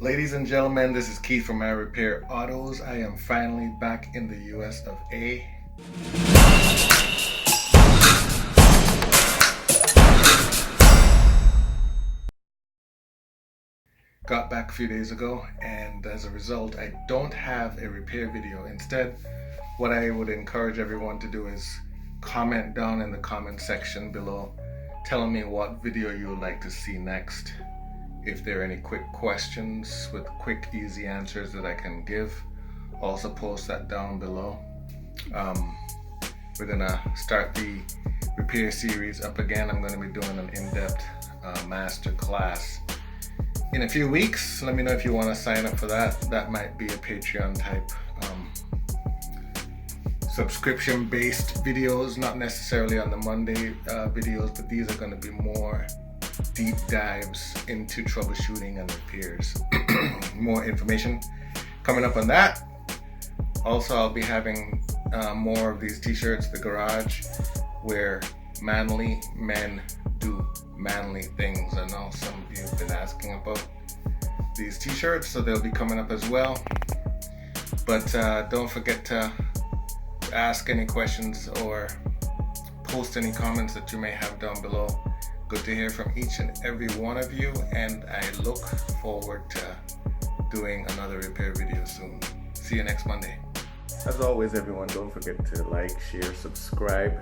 Ladies and gentlemen, this is Keith from iRepair Autos. I am finally back in the US of A. Got back a few days ago, and as a result, I don't have a repair video. Instead, what I would encourage everyone to do is comment down in the comment section below telling me what video you would like to see next. If there are any quick questions with quick, easy answers that I can give, also post that down below. We're gonna start the repair series up again. I'm gonna be doing an in-depth master class in a few weeks. Let me know if you want to sign up for that. That might be a Patreon type subscription-based videos, not necessarily on the Monday videos, but these are going to be more deep dives into troubleshooting and repairs. More information coming up on that. Also, I'll be having more of these t-shirts, the garage, where manly men do manly things. I know some of you have been asking about these t-shirts, so they'll be coming up as well. But don't forget to ask any questions or post any comments that you may have down below. Good to hear from each and every one of you, and I look forward to doing another repair video soon. See you next Monday. As always, everyone, don't forget to like, share, subscribe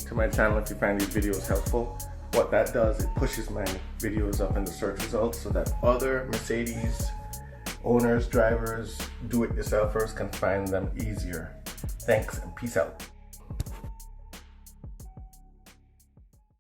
to my channel if you find these videos helpful. What that does, it pushes my videos up in the search results so that other Mercedes owners, drivers, do-it-yourselfers can find them easier. Thanks and peace out.